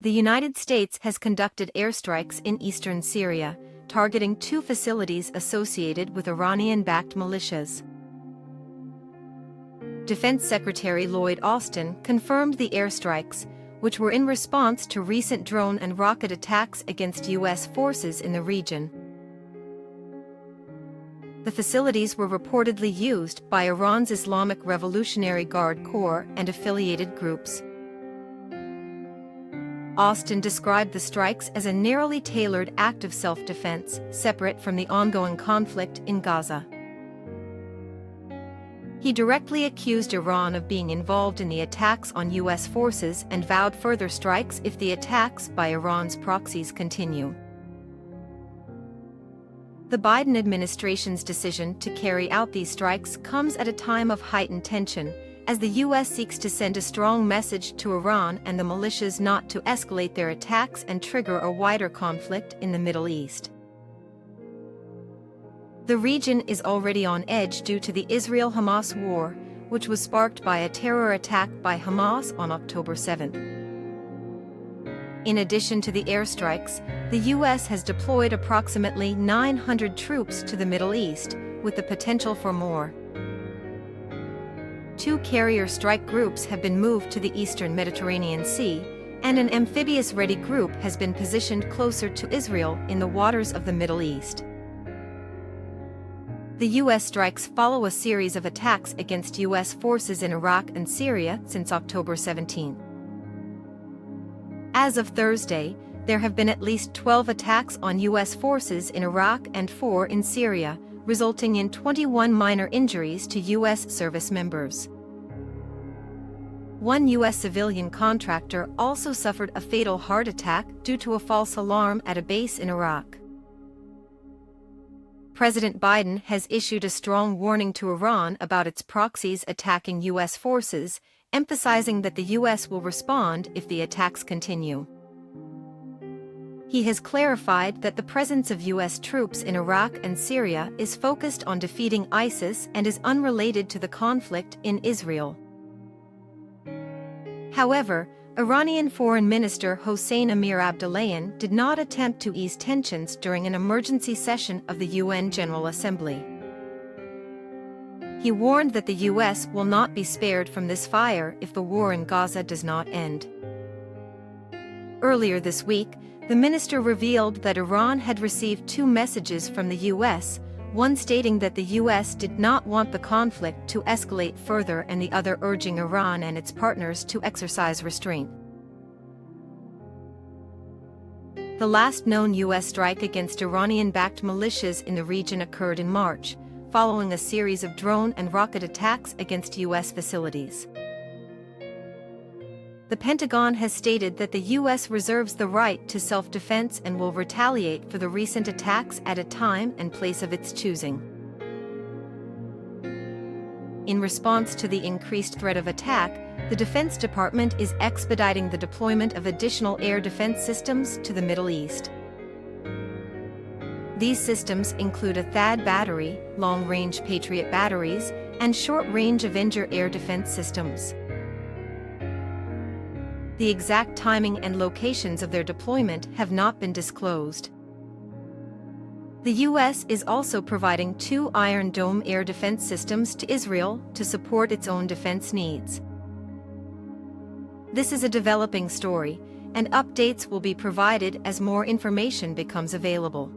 The United States has conducted airstrikes in eastern Syria, targeting 2 facilities associated with Iranian-backed militias. Defense Secretary Lloyd Austin confirmed the airstrikes, which were in response to recent drone and rocket attacks against U.S. forces in the region. The facilities were reportedly used by Iran's Islamic Revolutionary Guard Corps and affiliated groups. Austin described the strikes as a narrowly tailored act of self-defense, separate from the ongoing conflict in Gaza. He directly accused Iran of being involved in the attacks on U.S. forces and vowed further strikes if the attacks by Iran's proxies continue. The Biden administration's decision to carry out these strikes comes at a time of heightened tension, as the U.S. seeks to send a strong message to Iran and the militias not to escalate their attacks and trigger a wider conflict in the Middle East. The region is already on edge due to the Israel-Hamas war, which was sparked by a terror attack by Hamas on October 7. In addition to the airstrikes, the U.S. has deployed approximately 900 troops to the Middle East, with the potential for more. 2 carrier strike groups have been moved to the eastern Mediterranean Sea, and an amphibious-ready group has been positioned closer to Israel in the waters of the Middle East. The U.S. strikes follow a series of attacks against U.S. forces in Iraq and Syria since October 17. As of Thursday, there have been at least 12 attacks on U.S. forces in Iraq and 4 in Syria, resulting in 21 minor injuries to U.S. service members. One U.S. civilian contractor also suffered a fatal heart attack due to a false alarm at a base in Iraq. President Biden has issued a strong warning to Iran about its proxies attacking U.S. forces, emphasizing that the U.S. will respond if the attacks continue. He has clarified that the presence of U.S. troops in Iraq and Syria is focused on defeating ISIS and is unrelated to the conflict in Israel. However, Iranian Foreign Minister Hossein Amir-Abdollahian did not attempt to ease tensions during an emergency session of the UN General Assembly. He warned that the U.S. will not be spared from this fire if the war in Gaza does not end. Earlier this week, the minister revealed that Iran had received 2 messages from the U.S., one stating that the U.S. did not want the conflict to escalate further and the other urging Iran and its partners to exercise restraint. The last known U.S. strike against Iranian-backed militias in the region occurred in March, following a series of drone and rocket attacks against U.S. facilities. The Pentagon has stated that the U.S. reserves the right to self-defense and will retaliate for the recent attacks at a time and place of its choosing. In response to the increased threat of attack, the Defense Department is expediting the deployment of additional air defense systems to the Middle East. These systems include a THAAD battery, long-range Patriot batteries, and short-range Avenger air defense systems. The exact timing and locations of their deployment have not been disclosed. The U.S. is also providing 2 Iron Dome air defense systems to Israel to support its own defense needs. This is a developing story, and updates will be provided as more information becomes available.